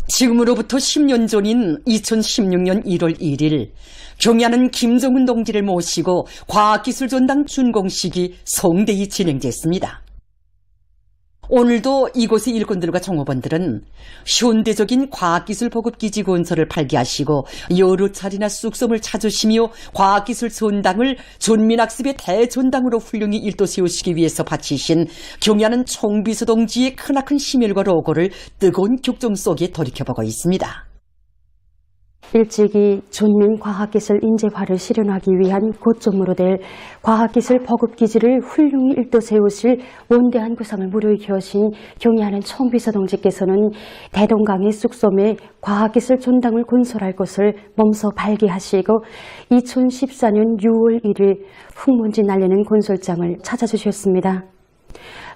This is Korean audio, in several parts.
지금으로부터 10년 전인 2016년 1월 1일 경야는 김정은 동지를 모시고 과학기술전당 준공식이 성대히 진행됐습니다. 오늘도 이곳의 일꾼들과 종업원들은 현대적인 과학기술 보급기지 건설을 발기하시고 여러 차례나 쑥섬을 찾으시며 과학기술 전당을 전민학습의 대전당으로 훌륭히 일도 세우시기 위해서 바치신 경야는 총비서 동지의 크나큰 심혈과 노고를 뜨거운 격정 속에 돌이켜보고 있습니다. 일찍이 전민과학기술 인재화를 실현하기 위한 고점으로 될 과학기술 보급기지를 훌륭히 일도 세우실 원대한 구상을 무료히 기하신 경의하는 총비서 동지께서는 대동강의 쑥섬에 과학기술 전당을 건설할 것을 몸소 발기하시고 2014년 6월 1일 흙먼지 날리는 건설장을 찾아주셨습니다.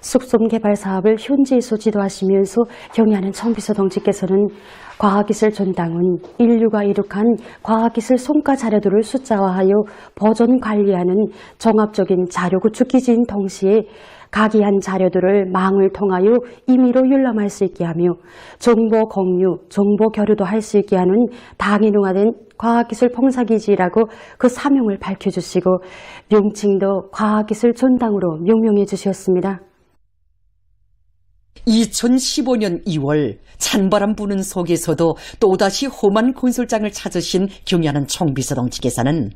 쑥섬 개발 사업을 현지에서 지도하시면서 경의하는 총비서 동지께서는 과학기술 전당은 인류가 이룩한 과학기술 성과 자료들을 숫자화하여 보존 관리하는 종합적인 자료 구축 기지인 동시에 각이한 자료들을 망을 통하여 임의로 열람할 수 있게 하며 정보 공유, 정보 교류도 할 수 있게 하는 다기능화된 과학기술 봉사기지라고 그 사명을 밝혀주시고 명칭도 과학기술 전당으로 명명해 주셨습니다. 2015년 2월 찬바람 부는 속에서도 또다시 험한 건설장을 찾으신 경야는 총비서 동지께서는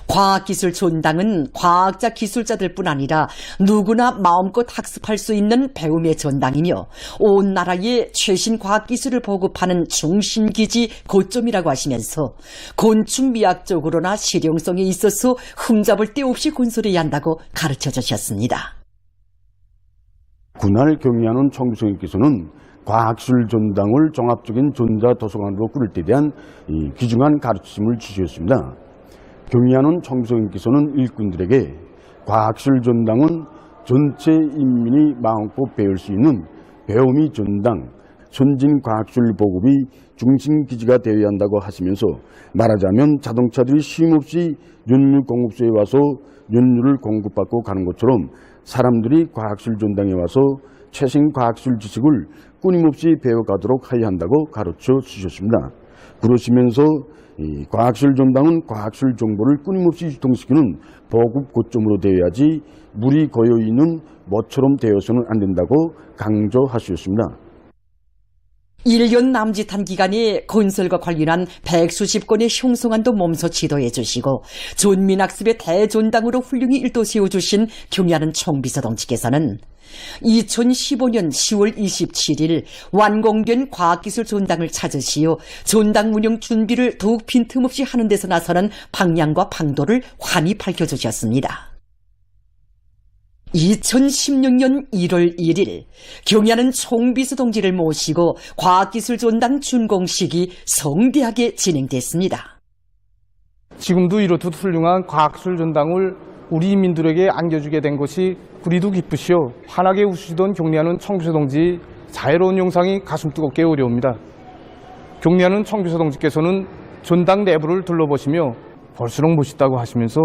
과학기술 전당은 과학자 기술자들뿐 아니라 누구나 마음껏 학습할 수 있는 배움의 전당이며 온 나라에 최신 과학기술을 보급하는 중심기지 고점이라고 하시면서 건축미학적으로나 실용성에 있어서 흠잡을 데 없이 건설해야 한다고 가르쳐 주셨습니다. 군할 경의하는 총비서님께서는 과학기술 전당을 종합적인 전자도서관으로 꾸릴 때 대한 귀중한 가르침을 주셨습니다. 경의하는 총비서님께서는 일꾼들에게 과학기술 전당은 전체 인민이 마음껏 배울 수 있는 배움이 전당, 선진 과학기술 보급이 중심기지가 되어야 한다고 하시면서 말하자면 자동차들이 쉼없이 연료 공급소에 와서 연료를 공급받고 가는 것처럼 사람들이 과학기술 전당에 와서 최신 과학기술 지식을 끊임없이 배워가도록 해야 한다고 가르쳐 주셨습니다. 그러시면서 과학기술 전당은 과학기술 정보를 끊임없이 유통시키는 보급 고점으로 되어야지 물이 고여있는 모처럼 되어서는 안 된다고 강조하셨습니다. 1년 남짓한 기간에 건설과 관련한 100수십 건의 형성안도 몸소 지도해 주시고 전민학습의 대전당으로 훌륭히 일도 세워주신 경의하는 총비서 동지께서는 2015년 10월 27일 완공된 과학기술 전당을 찾으시어 전당 운영 준비를 더욱 빈틈없이 하는 데서 나서는 방향과 방도를 환히 밝혀주셨습니다. 2016년 1월 1일 경야는 총비서 동지를 모시고 과학기술 전당 준공식이 성대하게 진행됐습니다. 지금도 이렇듯 훌륭한 과학기술 전당을 우리 인민들에게 안겨주게 된 것이 우리도 기쁘시오. 환하게 웃으시던 경례하는 총비서 동지 자애로운 영상이 가슴 뜨겁게 어려웁니다. 경례하는 총비서 동지께서는 전당 내부를 둘러보시며 볼수록 멋있다고 하시면서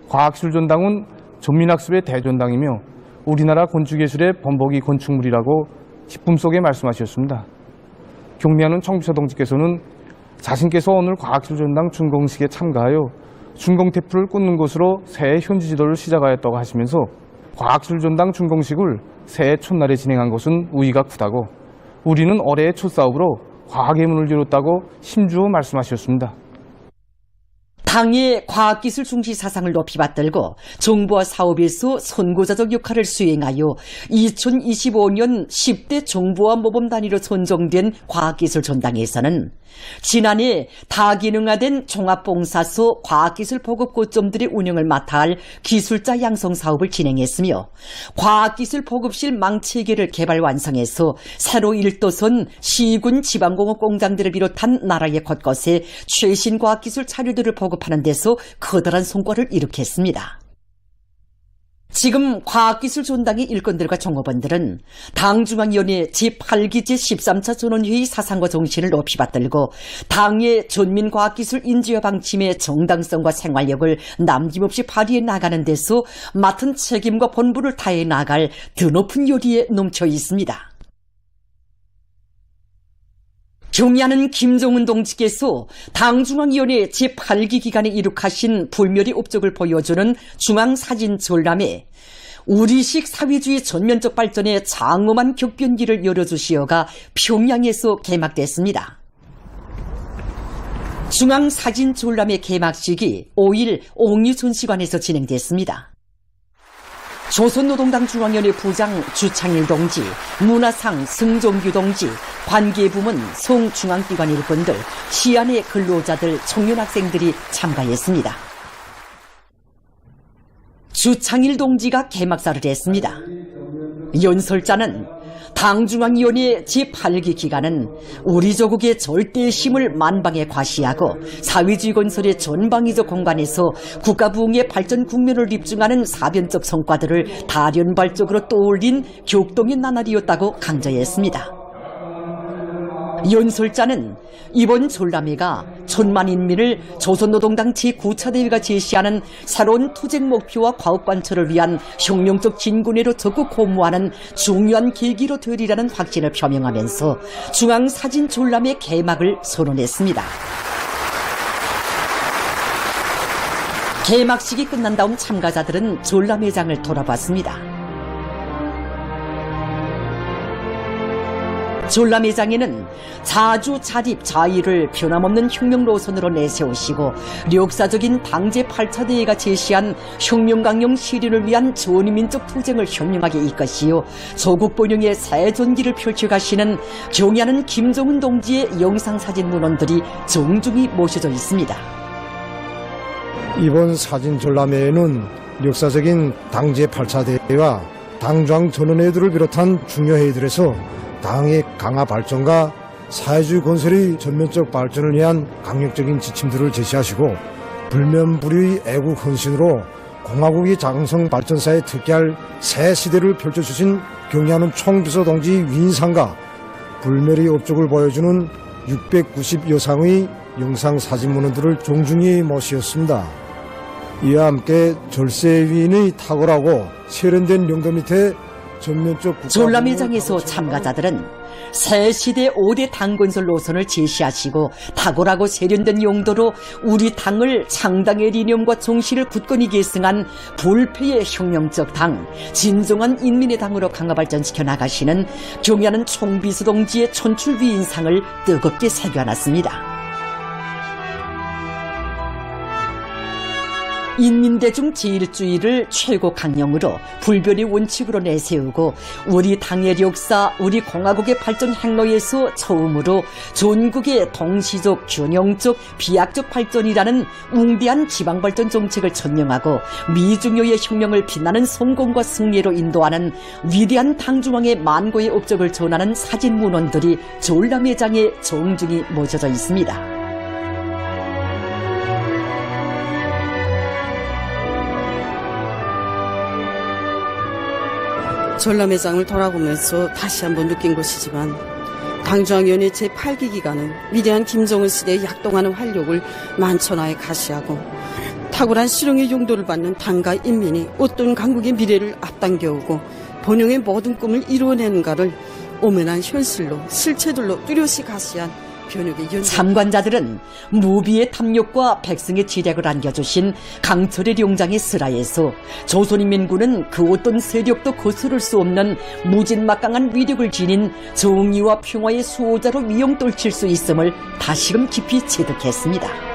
과학기술 전당은 전민학습의 대전당이며 우리나라 건축예술의 범벅이 건축물이라고 기쁨 속에 말씀하셨습니다. 경례하는 총비서 동지께서는 자신께서 오늘 과학기술 전당 준공식에 참가하여 준공태프를 꽂는 것으로 새해 현지 지도를 시작하였다고 하시면서 과학기술 전당 준공식을 새해 첫날에 진행한 것은 우의가 크다고 우리는 올해의 첫 사업으로 과학의 문을 열었다고 힘주어 말씀하셨습니다. 당의 과학기술 중시 사상을 높이 받들고 정부와 사업에서 선구자적 역할을 수행하여 2025년 10대 정부와 모범 단위로 선정된 과학기술 전당에서는 지난해 다기능화된 종합봉사소 과학기술 보급 고점들의 운영을 맡아 할 기술자 양성 사업을 진행했으며 과학기술 보급실 망체계를 개발 완성해서 새로 1도선 시군 지방공업 공장들을 비롯한 나라의 곳곳에 최신 과학기술 자료들을 보급하는 데서 커다란 성과를 이룩했습니다. 지금 과학기술 전당의 일꾼들과 종업원들은 당중앙위원회 제8기 제13차 전원회의 사상과 정신을 높이 받들고 당의 전민과학기술 인재와 방침의 정당성과 생활력을 남김없이 발휘해 나가는 데서 맡은 책임과 본분을 다해 나갈 드높은 요리에 넘쳐 있습니다. 경의하는 김정은 동지께서 당중앙위원회 제8기 기간에 이룩하신 불멸의 업적을 보여주는 중앙사진 전람회 우리식 사회주의 전면적 발전의 장엄한 격변기를 열어주시어가 평양에서 개막됐습니다. 중앙사진 전람회 개막식이 5일 옥류전시관에서 진행됐습니다. 조선노동당 중앙위원회 부장 주창일 동지, 문화상 승종규 동지, 관계부문 송중앙기관 일꾼들, 시안의 근로자들, 청년 학생들이 참가했습니다. 주창일 동지가 개막사를 했습니다. 연설자는 당중앙위원회 제8기 기간은 우리 조국의 절대의 힘을 만방에 과시하고 사회주의 건설의 전방위적 공간에서 국가 부흥의 발전 국면을 입증하는 사변적 성과들을 다련발적으로 떠올린 격동의 나날이었다고 강조했습니다. 연설자는 이번 전람회가 천만 인민을 조선노동당 제9차 대회가 제시하는 새로운 투쟁 목표와 과업 관철을 위한 혁명적 진군회로 적극 고무하는 중요한 계기로 되리라는 확신을 표명하면서 중앙사진 전람회 개막을 선언했습니다. 개막식이 끝난 다음 참가자들은 전람회장을 돌아봤습니다. 전람회장에는 자주 자립 자의를 변함없는 혁명 노선으로 내세우시고 역사적인 당제 8차 대회가 제시한 혁명강령 실현을 위한 전위민족 투쟁을 현명하게 이끄시어 조국 번영의 새 전기를 펼쳐가시는 경의하는 김정은 동지의 영상사진 문헌들이 정중히 모셔져 있습니다. 이번 사진 전람회에는 역사적인 당제 8차 대회와 당중앙 전원회의들을 비롯한 중요 회의들에서 당의 강화 발전과 사회주의 건설의 전면적 발전을 위한 강력적인 지침들을 제시하시고 불면불의 애국 헌신으로 공화국의 장성 발전사에 특기할 새 시대를 펼쳐주신 경의하는 총비서 동지 위인상과 불멸의 업적을 보여주는 690여 상의 영상사진 문헌들을 종중히 모시었습니다. 이와 함께 절세위인의 탁월하고 세련된 용도 밑에 전람회장에서 참가자들은 새 시대 5대 당건설 노선을 제시하시고 탁월하고 세련된 용도로 우리 당을 창당의理念과 정신을 굳건히 계승한 불패의 혁명적 당, 진정한 인민의 당으로 강화 발전시켜 나가시는 경의하는 총비서 동지의 천출위인상을 뜨겁게 새겨놨습니다. 인민대중 제1주의를 최고 강령으로 불변의 원칙으로 내세우고 우리 당의 역사, 우리 공화국의 발전 행로에서 처음으로 전국의 동시적, 균형적, 비약적 발전이라는 웅대한 지방발전 정책을 천명하고 미중요의 혁명을 빛나는 성공과 승리로 인도하는 위대한 당중앙의 만고의 업적을 전하는 사진 문헌들이 전람회장에 정중히 모셔져 있습니다. 전람회장을 돌아보면서 다시 한번 느낀 것이지만 당중앙위원회 제8기 기간은 위대한 김정은 시대에 약동하는 활력을 만천하에 가시하고 탁월한 실용의 용도를 받는 당과 인민이 어떤 강국의 미래를 앞당겨오고 번영의 모든 꿈을 이루어내는가를 오면한 현실로 실체들로 뚜렷이 가시한 참관자들은 무비의 탐욕과 백성의 지략을 안겨주신 강철의 용장의 슬하에서 조선인민군은 그 어떤 세력도 거스를 수 없는 무진막강한 위력을 지닌 정의와 평화의 수호자로 위용 떨칠 수 있음을 다시금 깊이 체득했습니다.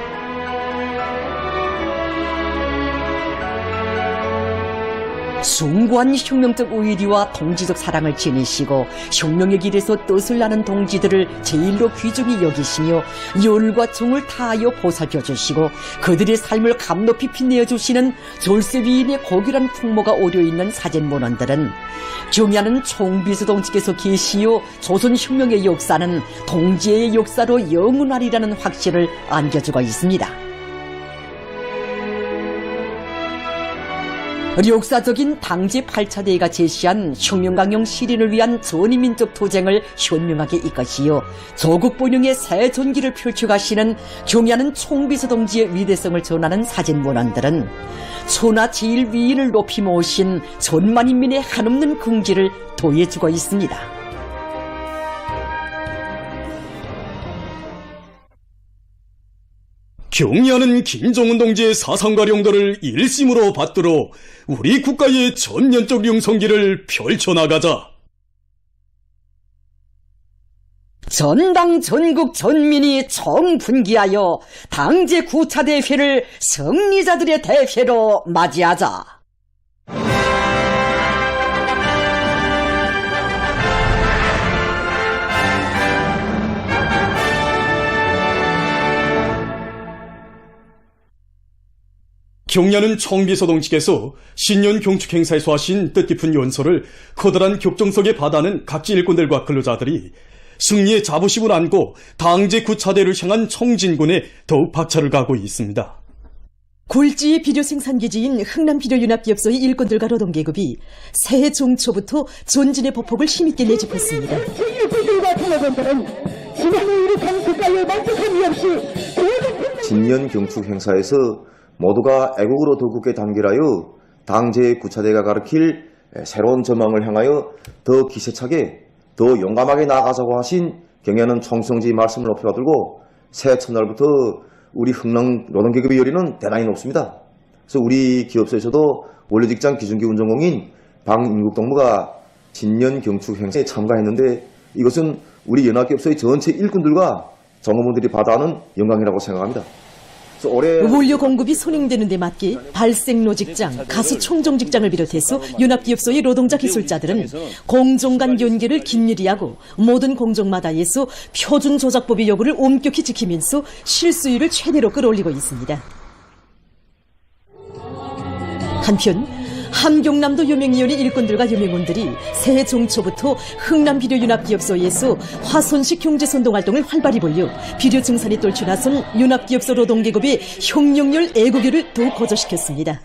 숭고한 혁명적 의리와 동지적 사랑을 지니시고 혁명의 길에서 뜻을 나는 동지들을 제일로 귀중히 여기시며 열과 정을 다하여 보살펴주시고 그들의 삶을 감높이 빛내어주시는 졸세위인의 고귀한 풍모가 오려있는 사진 문헌들은 경의하는 총비서 동지께서 계시어 조선혁명의 역사는 동지의 역사로 영원하리라는 확신을 안겨주고 있습니다. 역사적인 당제 8차 대회가 제시한 혁명강령 실현을 위한 전위민족 투쟁을 현명하게 이끄시어 조국 번영의 새 전기를 펼쳐가시는 경의하는 총비서 동지의 위대성을 전하는 사진 문헌들은 천하 제1위인을 높이 모신 전만인민의 한없는 긍지를 도해주고 있습니다. 경의하는 김정은 동지의 사상과 용도를 일심으로 받들어 우리 국가의 전면적 융성기를 펼쳐나가자. 전당 전국 전민이 총분기하여 당제 9차 대회를 승리자들의 대회로 맞이하자. 경야는 청비서동직에서 신년 경축 행사에서 하신 뜻깊은 연설을 커다란 격정석에 받아는 각지 일꾼들과 근로자들이 승리의 자부심을 안고 당제 9차대를 향한 청진군에 더욱 박차를 가하고 있습니다. 굴지의 비료 생산기지인 흥남비료윤합기업소의 일꾼들과 노동계급이 새해 중초부터 존진의 보폭을 힘있게 내짚었습니다. 일꾼들과 종업원들은 지난해 이룩한 국가의 만족함이 없이 진년 경축 행사에서 모두가 애국으로 더 굳게 단결하여 당제 9차대가 가르칠 새로운 전망을 향하여 더 기세차게 더 용감하게 나아가자고 하신 경야는 총성지 말씀을 높여받들고 새해 첫날부터 우리 흥남 노동계급의 열의는 대단히 높습니다. 그래서 우리 기업소에서도 원료직장 기준기 운전공인 방인국동무가 진년 경축 행사에 참가했는데 이것은 우리 연합기업소의 전체 일꾼들과 정업원들이 받아하는 영광이라고 생각합니다. 원료 공급이 손행되는 데 맞게 발생노직장, 가수총종직장을 비롯해서 윤합기업소의 노동자 기술자들은 공종 간 연계를 긴밀히 하고 모든 공종마다에서 표준 조작법의 요구를 엄격히 지키면서 실수율을 최대로 끌어올리고 있습니다. 한편 함경남도 유명위원회 일꾼들과 유명원들이 새해 중초부터 흥남비료윤합기업소에서 화손식 경제선동활동을 활발히 벌여 비료 증산에 떨쳐 나선 윤합기업소 노동계급의 혁명열 애국의를 더욱 거저시켰습니다.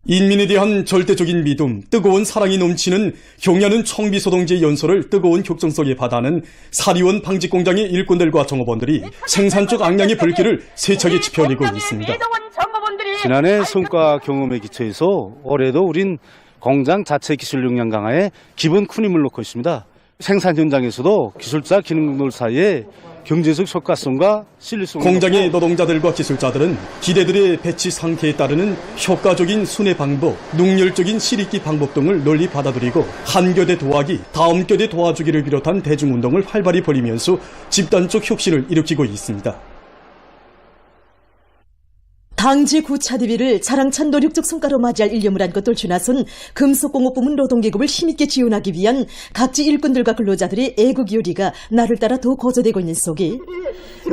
인민에 대한 절대적인 믿음, 뜨거운 사랑이 넘치는 경야는 청비서동지의 연설을 뜨거운 격정석에 받아는 사리원 방직공장의 일꾼들과 정업원들이 생산적 악량의 불길을 세차게 지펴내고 있습니다. 지난해 성과 경험에 기초해서 올해도 우린 공장 자체 기술 역량 강화에 기본 큰 힘을 놓고 있습니다. 생산 현장에서도 기술자 기능들 사이에 경제적 효과성과 신뢰성 공장의 노동자들과 기술자들은 기대들의 배치 상태에 따르는 효과적인 순회 방법, 능률적인 실익기 방법 등을 널리 받아들이고 한 곁에 도와기, 다음 곁에 도와주기를 비롯한 대중운동을 활발히 벌이면서 집단적 혁신을 일으키고 있습니다. 당제 9차 대회를 자랑찬 노력적 성과로 맞이할 일념을 안고 떨쳐 나선 금속공업부문 노동계급을 힘있게 지원하기 위한 각지 일꾼들과 근로자들의 애국 요리가 날을 따라 더 거저되고 있는 속에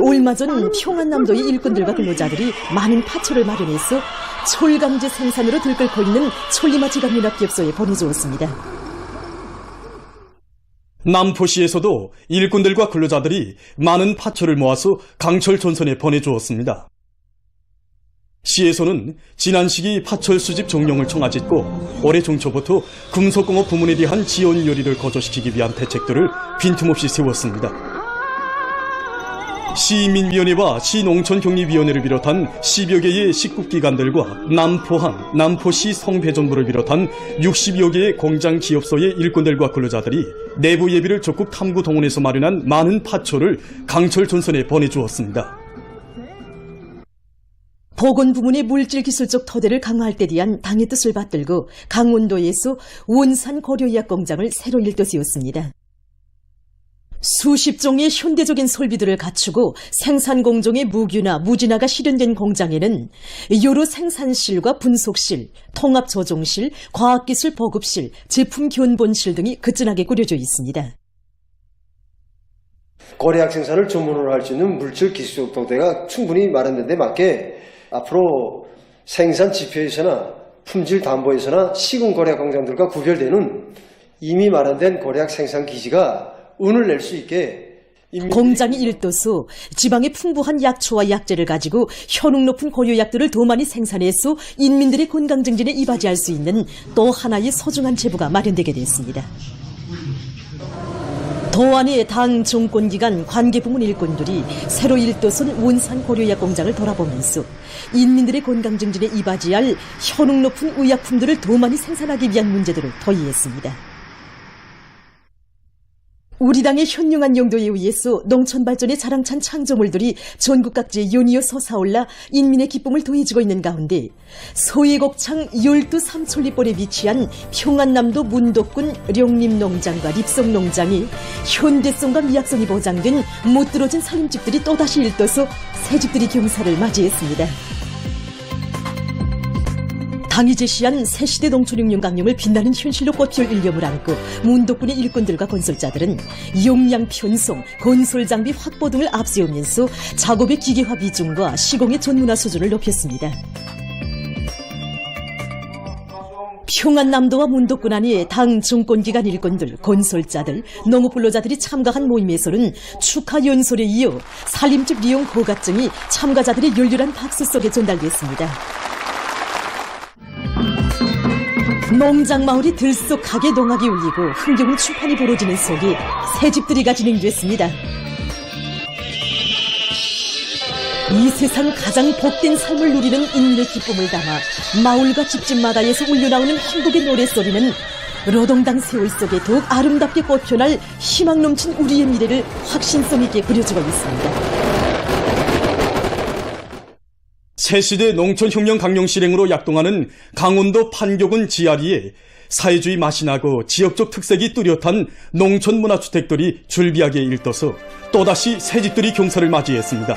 얼마 전 평안남도의 일꾼들과 근로자들이 많은 파초를 마련해서 철강제 생산으로 들끓고 있는 촐리마 지갑윤합기업소에 보내주었습니다. 남포시에서도 일꾼들과 근로자들이 많은 파초를 모아서 강철 전선에 보내주었습니다. 시에서는 지난 시기 파철 수집 종용을 청아짓고 올해 중초부터 금속공업 부문에 대한 지원 요리를 거저시키기 위한 대책들을 빈틈없이 세웠습니다. 시민위원회와 시농촌격리위원회를 비롯한 10여 개의 식국기관들과 남포항, 남포시 성배전부를 비롯한 60여 개의 공장 기업소의 일꾼들과 근로자들이 내부 예비를 적극 탐구 동원해서 마련한 많은 파초를 강철 전선에 보내주었습니다. 보건 부문의 물질 기술적 토대를 강화할 때 대한 당의 뜻을 받들고 강원도에서 원산 고려의학 공장을 새로 일도세웠습니다. 수십 종의 현대적인 설비들을 갖추고 생산 공정의 무규나 무진화가 실현된 공장에는 여러 생산실과 분속실, 통합 조종실, 과학기술 보급실, 제품 견본실 등이 그진하게 꾸려져 있습니다. 고래약 생산을 전문으로 할 수 있는 물질 기술적 토대가 충분히 마련된 데 맞게 앞으로 생산 지표에서나 품질 담보에서나 시군 고래약 공장들과 구별되는 이미 마련된 고래약 생산 기지가 운을 낼 수 있게 공장이 일도수 지방의 풍부한 약초와 약재를 가지고 효능 높은 고려약들을 더 많이 생산해서 인민들의 건강 증진에 이바지할 수 있는 또 하나의 소중한 제보가 마련되게 됐습니다. 도안의 당 정권기관 관계부문 일꾼들이 새로 일도선 원산 고려약 공장을 돌아보면서 인민들의 건강 증진에 이바지할 효능 높은 의약품들을 더 많이 생산하기 위한 문제들을 토의했습니다. 우리 당의 현명한 용도에 의해서 농촌 발전의 자랑찬 창조물들이 전국 각지에 연이어 솟아올라 인민의 기쁨을 더해주고 있는 가운데 소해곡창 열두 삼천리벌에 위치한 평안남도 문덕군 령림농장과 립성농장이 현대성과 미학성이 보장된 못들어진 살림집들이 또다시 일떠서 새집들이 경사를 맞이했습니다. 당이 제시한 새시대 농촌혁명 강령을 빛나는 현실로 꽃피울 일념을 안고 문덕군의 일꾼들과 건설자들은 용량 편성, 건설 장비 확보 등을 앞세우면서 작업의 기계화 비중과 시공의 전문화 수준을 높였습니다. 평안남도와 문덕군 안에 당 정권기관 일꾼들, 건설자들, 농업근로자들이 참가한 모임에서는 축하 연설에 이어 살림집 리용 허가증이 참가자들의 열렬한 박수 속에 전달됐습니다. 농장 마을이 들썩하게 동학이 울리고 흥겨운 춤판이 벌어지는 속에 새집들이가 진행됐습니다. 이 세상 가장 복된 삶을 누리는 인민의 기쁨을 담아 마을과 집집마다에서 울려나오는 행복의 노랫소리는 노동당 세월 속에 더욱 아름답게 꽃펴날 희망 넘친 우리의 미래를 확신성 있게 그려주고 있습니다. 새시대 농촌혁명 강령 실행으로 약동하는 강원도 판교군 지아리에 사회주의 맛이 나고 지역적 특색이 뚜렷한 농촌 문화주택들이 줄비하게 일떠서 또다시 새집들이 경사를 맞이했습니다.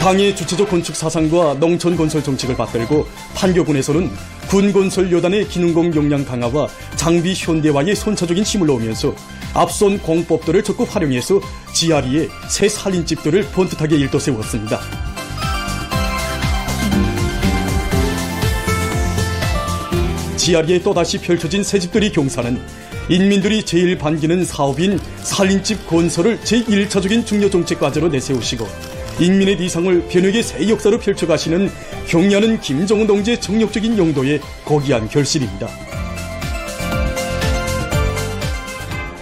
당의 주체적 건축 사상과 농촌 건설 정책을 받들고 판교군에서는 군 건설 여단의 기능공 역량 강화와 장비 현대화에 선차적인 힘을 넣으면서 앞선 공법들을 적극 활용해서 지아리에 새 살림집들을 번듯하게 일떠 세웠습니다. 지아리에 또다시 펼쳐진 새집들이 경사는 인민들이 제일 반기는 사업인 살림집 건설을 제1차적인 중요정책 과제로 내세우시고 인민의 이상을 변혁의 새 역사로 펼쳐가시는 경리하는 김정은 동지의 정력적인 용도에 거기한 결실입니다.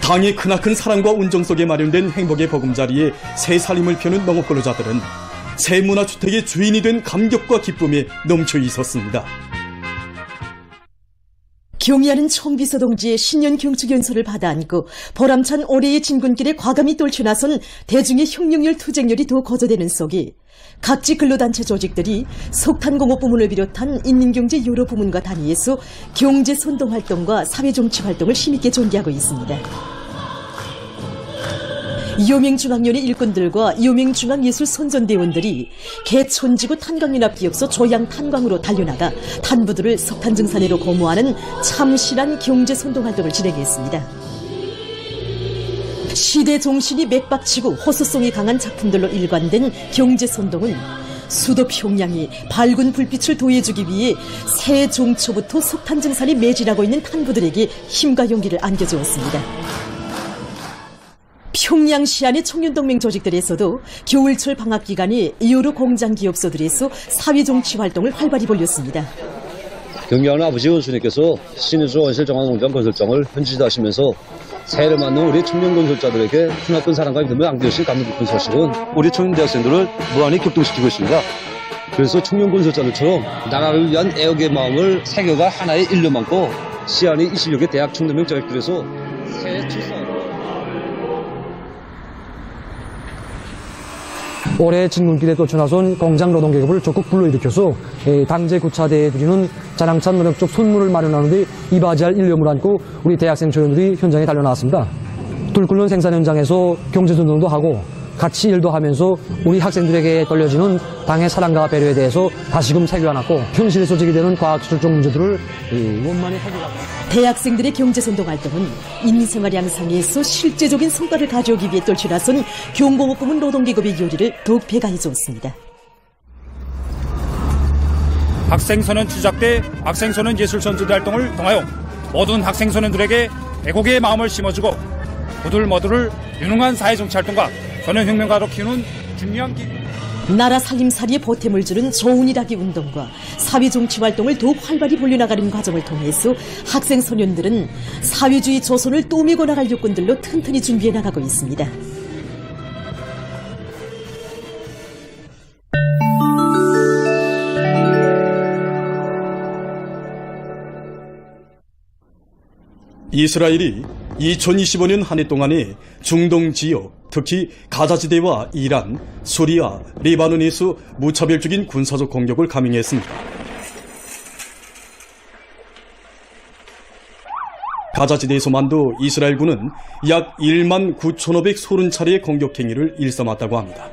당의 크나큰 사랑과 운정 속에 마련된 행복의 보금자리에 새 살림을 펴는 농업근로자들은 새 문화주택의 주인이 된 감격과 기쁨에 넘쳐 있었습니다. 경의하는 청비서 동지의 신년 경축 연설을 받아 안고 보람찬 올해의 진군길에 과감히 떨쳐나선 대중의 혁명열 투쟁열이 더 거저되는 속에 각지 근로단체 조직들이 석탄공업 부문을 비롯한 인민경제 여러 부문과 단위에서 경제선동활동과 사회정치활동을 힘있게 전개하고 있습니다. 여명중앙위원회 일꾼들과 여명중앙예술선전대원들이 개촌지구 탄광연합기업소 조양탄광으로 달려나가 탄부들을 석탄증산해로 고무하는 참신한 경제선동활동을 진행했습니다. 시대 정신이 맥박치고 호소성이 강한 작품들로 일관된 경제선동은 수도 평양이 밝은 불빛을 도해주기 위해 새해 종초부터 석탄증산에 매진하고 있는 탄부들에게 힘과 용기를 안겨주었습니다. 평양시 안의 청년동맹 조직들에서도 겨울철 방학 기간에 여러 공장기업소들에서 사회정치활동을 활발히 벌였습니다. 경기하는 아버지 원수님께서 신의주 원실정화농장 건설장을 현지지도 하시면서 새해를 맞는 우리 청년 건설자들에게 크나큰 사랑과 믿음을 안겨주신 감명 깊은 소식은 우리 청년 대학생들을 무한히 격동시키고 있습니다. 그래서 청년 건설자들처럼 나라를 위한 애국의 마음을 새겨가 하나의 일념 안고 시안의 26개 대학 청년명 조직들에서 새해 출산 올해 진군길에 떨쳐나선 공장 노동계급을 적극 불러일으켜서 당제 구차대에 드리는 자랑찬 노력적 선물을 마련하는 데 이바지할 일념을 안고 우리 대학생 조연들이 현장에 달려나왔습니다. 뚫끓는 생산 현장에서 경제전동도 하고 같이 일도 하면서 우리 학생들에게 떨려지는 당의 사랑과 배려에 대해서 다시금 새겨안았고 현실에서 제기되는 과학기술적 문제들을 원만히 해결하고 대학생들의 경제선동활동은 인민생활 양상에서 실제적인 성과를 가져오기 위해 떨쳐나선 경공업 부문 노동계급의 요리를 더욱 배가해 주었습니다. 학생소년 추작대 학생소년 예술선전대 활동을 통하여 모든 학생소년들에게 애국의 마음을 심어주고 모두를 유능한 사회정치활동과 소년혁명가로 키우는 중요한 나라 살림살이에 보탬을 주는 좋은 일하기 운동과 사회정치활동을 더욱 활발히 벌려나가는 과정을 통해서 학생 소년들은 사회주의 조선을 또 메고 나갈 요건들로 튼튼히 준비해 나가고 있습니다. 이스라엘이 2025년 한 해 동안에 중동 지역, 특히 가자지대와 이란, 수리아, 레바논에서 무차별적인 군사적 공격을 감행했습니다. 가자지대에서만도 이스라엘군은 약 1만 9,530차례의 공격 행위를 일삼았다고 합니다.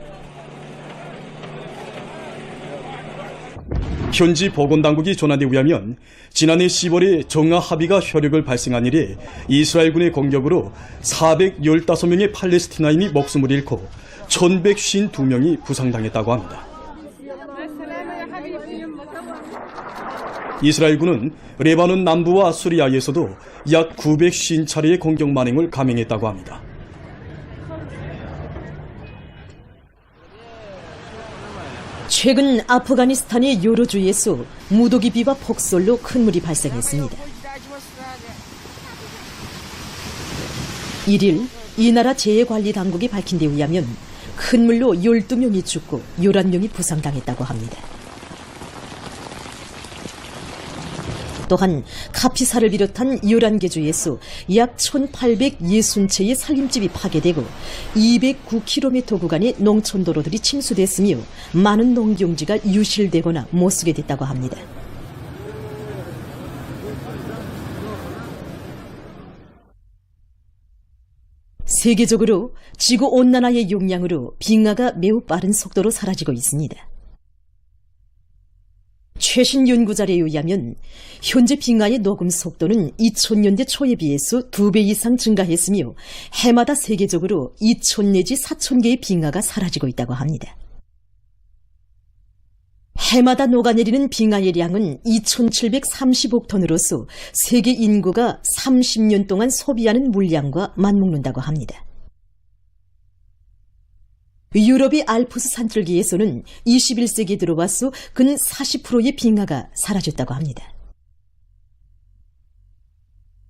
현지 보건당국이 전한 데 의하면 지난해 10월에 정하 합의가 효력을 발생한 이래 이스라엘군의 공격으로 415명의 팔레스티나인이 목숨을 잃고 1,152명이 부상당했다고 합니다. 이스라엘군은 레바논 남부와 수리아에서도 약 950차례의 공격 만행을 감행했다고 합니다. 최근 아프가니스탄의 여러 주에서 무더기 비와 폭설로 큰 물이 발생했습니다. 1일 이 나라 재해관리당국이 밝힌 데 의하면 큰 물로 12명이 죽고 11명이 부상당했다고 합니다. 또한 카피사를 비롯한 11개 주에서 약 1,860채의 살림집이 파괴되고 209km 구간의 농촌도로들이 침수됐으며 많은 농경지가 유실되거나 못쓰게 됐다고 합니다. 세계적으로 지구온난화의 영향으로 빙하가 매우 빠른 속도로 사라지고 있습니다. 최신 연구 자료에 의하면 현재 빙하의 녹음 속도는 2000년대 초에 비해서 2배 이상 증가했으며 해마다 세계적으로 2,000 내지 4,000개의 빙하가 사라지고 있다고 합니다. 해마다 녹아내리는 빙하의 양은 2,730억 톤으로서 세계 인구가 30년 동안 소비하는 물량과 맞먹는다고 합니다. 유럽의 알프스 산줄기에서는 21세기에 들어와서 근 40%의 빙하가 사라졌다고 합니다.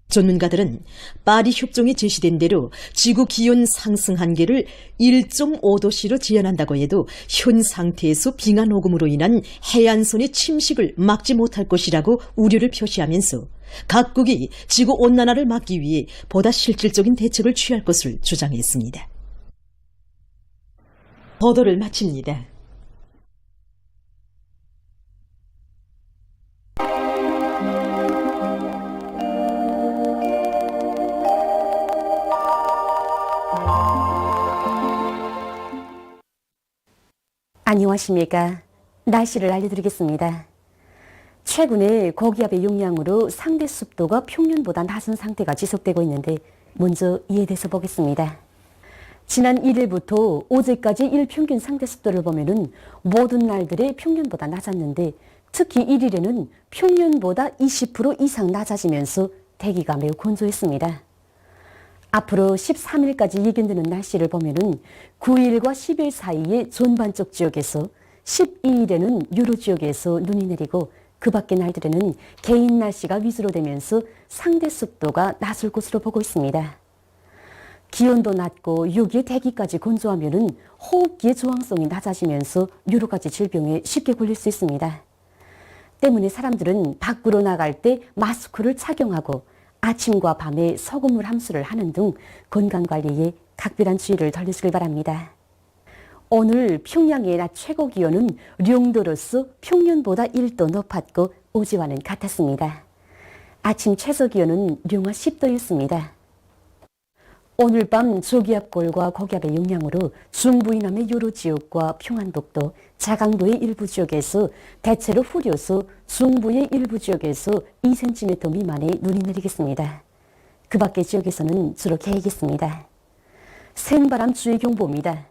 전문가들은 파리 협정에 제시된 대로 지구 기온 상승 한계를 1.5도씨로 제한한다고 해도 현 상태에서 빙하 녹음으로 인한 해안선의 침식을 막지 못할 것이라고 우려를 표시하면서 각국이 지구 온난화를 막기 위해 보다 실질적인 대책을 취할 것을 주장했습니다. 보도를 마칩니다. 안녕하십니까. 날씨를 알려드리겠습니다. 최근에 고기압의 영향으로 상대 습도가 평년보다 낮은 상태가 지속되고 있는데 먼저 이에 대해서 보겠습니다. 지난 1일부터 어제까지 일평균 상대 습도를 보면은 모든 날들의 평년보다 낮았는데 특히 1일에는 평년보다 20% 이상 낮아지면서 대기가 매우 건조했습니다. 앞으로 13일까지 예견되는 날씨를 보면은 9일과 10일 사이에 전반적 지역에서 12일에는 유로 지역에서 눈이 내리고 그 밖의 날들에는 개인 날씨가 위주로 되면서 상대 습도가 낮을 것으로 보고 있습니다. 기온도 낮고 여기에 대기까지 건조하면은 호흡기의 저항성이 낮아지면서 여러 가지 질병에 쉽게 걸릴 수 있습니다. 때문에 사람들은 밖으로 나갈 때 마스크를 착용하고 아침과 밤에 소금물 함수를 하는 등 건강관리에 각별한 주의를 돌리시길 바랍니다. 오늘 평양의 낮 최고 기온은 령도로서 평년보다 1도 높았고 어제와는 같았습니다. 아침 최저 기온은 령화 10도였습니다. 오늘 밤 저기압골과 고기압의 영향으로 중부 이남의 여러 지역과 평안북도, 자강도의 일부 지역에서 대체로 흐려서 중부의 일부 지역에서 2cm 미만의 눈이 내리겠습니다. 그 밖의 지역에서는 주로 개이겠습니다. 생바람 주의경보입니다.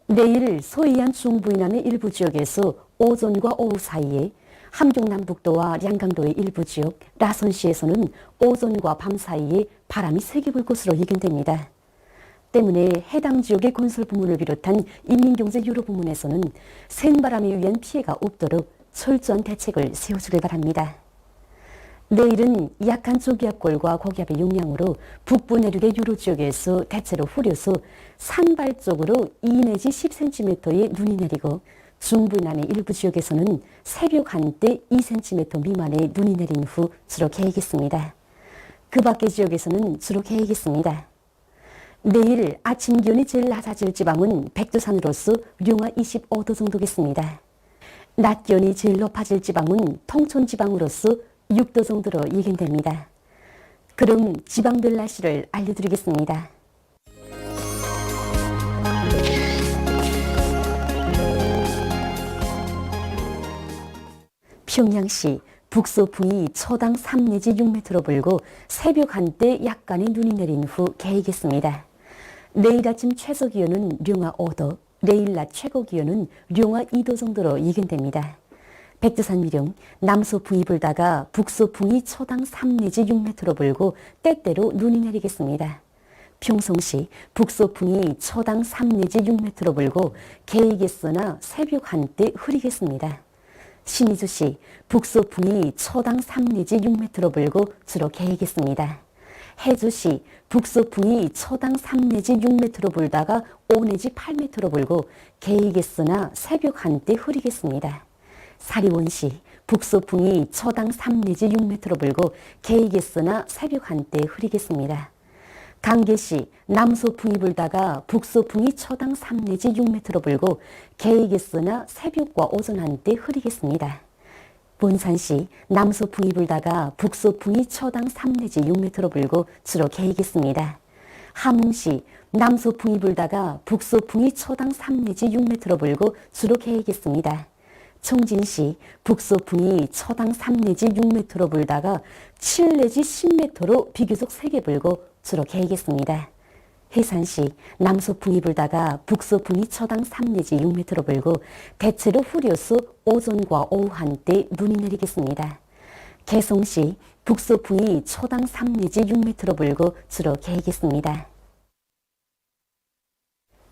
내일 서해안 중부 이남의 일부 지역에서 오전과 오후 사이에 함경남북도와 량강도의 일부 지역, 라선시에서는 오전과 밤 사이에 바람이 세게 불 것으로 예견됩니다. 때문에 해당 지역의 건설 부문을 비롯한 인민경제 여러 부문에서는 생바람에 의한 피해가 없도록 철저한 대책을 세워주길 바랍니다. 내일은 약한 저기압골과 고기압의 영향으로 북부 내륙의 여러 지역에서 대체로 흐려서 산발 쪽으로 2 내지 10cm의 눈이 내리고 중부 남의 일부 지역에서는 새벽 한때 2cm 미만의 눈이 내린 후 주로 개이겠습니다. 그 밖의 지역에서는 주로 개이겠습니다. 내일 아침 기온이 제일 낮아질 지방은 백두산으로서 룡화 25도 정도겠습니다. 낮 기온이 제일 높아질 지방은 통촌 지방으로서 6도 정도로 예견됩니다. 그럼 지방별 날씨를 알려드리겠습니다. 평양시 북서풍이 초당 3 내지 6m로 불고 새벽 한때 약간의 눈이 내린 후 개이겠습니다. 내일 아침 최저 기온은 룡화 5도, 내일 낮 최고 기온은 룡화 2도 정도로 예견됩니다. 백두산 미령 남서풍이 불다가 북서풍이 초당 3 내지 6m로 불고 때때로 눈이 내리겠습니다. 평송시 북서풍이 초당 3 내지 6m로 불고 개이겠으나 새벽 한때 흐리겠습니다. 신의주시 북서풍이 초당 3 내지 6m로 불고 주로 개이겠습니다. 해주시 북서풍이 초당 3 내지 6m로 불다가 5 내지 8m로 불고 개이겠으나 새벽 한때 흐리겠습니다. 사리원시 북서풍이 초당 3 내지 6m로 불고 개이겠으나 새벽 한때 흐리겠습니다. 강계시 남서풍이 불다가 북서풍이 초당 3 내지 6m로 불고 개이겠으나 새벽과 오전 한때 흐리겠습니다. 본산시 남서풍이 불다가 북서풍이 초당 3 내지 6m로 불고 주로 개이겠습니다. 함흥시 남서풍이 불다가 북서풍이 초당 3 내지 6m로 불고 주로 개이겠습니다. 청진시 북서풍이 초당 3 내지 6m로 불다가 7 내지 10m로 비교적 세게 불고 주로 개이겠습니다. 해산시 남서풍이 불다가 북서풍이 초당 3 내지 6m로 불고 대체로 흐려서 오전과 오후 한때 눈이 내리겠습니다. 개성시 북서풍이 초당 3 내지 6m로 불고 주로 개이겠습니다.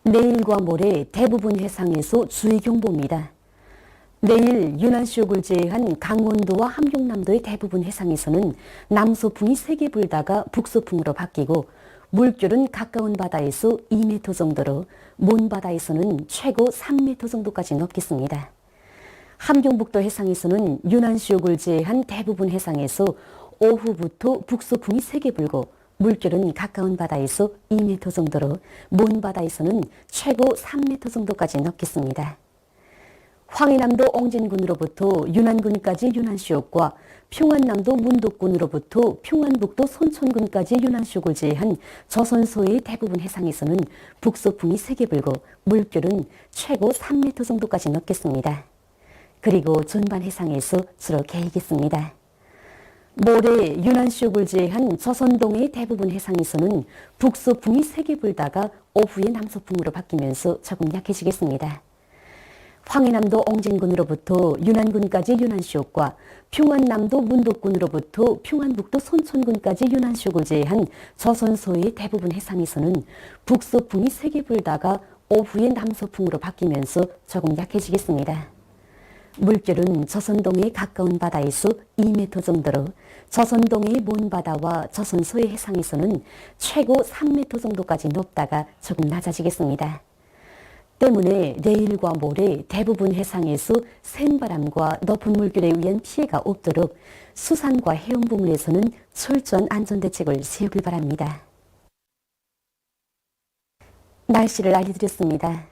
내일과 모레 대부분 해상에서 주의경보입니다. 내일 유난시옥을 제외한 강원도와 함경남도의 대부분 해상에서는 남서풍이 세게 불다가 북서풍으로 바뀌고 물결은 가까운 바다에서 2m 정도로 먼 바다에서는 최고 3m 정도까지 넘겠습니다. 함경북도 해상에서는 유난시옥을 제외한 대부분 해상에서 오후부터 북서풍이 세게 불고 물결은 가까운 바다에서 2m 정도로 먼 바다에서는 최고 3m 정도까지 넘겠습니다. 황해남도 옹진군으로부터 윤안군까지 윤안시옥과 평안남도 문덕군으로부터 평안북도 손천군까지 윤안시옥을 제외한 조선소의 대부분 해상에서는 북서풍이 세게 불고 물결은 최고 3m 정도까지 넘겠습니다. 그리고 전반 해상에서 주로 개이겠습니다. 모레 윤안시옥을 제외한 조선동의 대부분 해상에서는 북서풍이 세게 불다가 오후에 남서풍으로 바뀌면서 조금 약해지겠습니다. 황해남도 옹진군으로부터 윤안군까지 윤안시옥과 평안남도 문덕군으로부터 평안북도 손천군까지 윤안시옥을 제외한 조선소의 대부분 해상에서는 북서풍이 세게 불다가 오후에 남서풍으로 바뀌면서 조금 약해지겠습니다. 물결은 조선동의 가까운 바다에서 2m 정도로 조선동의 먼 바다와 조선소의 해상에서는 최고 3m 정도까지 높다가 조금 낮아지겠습니다. 때문에 내일과 모레 대부분 해상에서 센 바람과 높은 물결에 의한 피해가 없도록 수산과 해운 부문에서는 철저한 안전대책을 세우길 바랍니다. 날씨를 알려드렸습니다.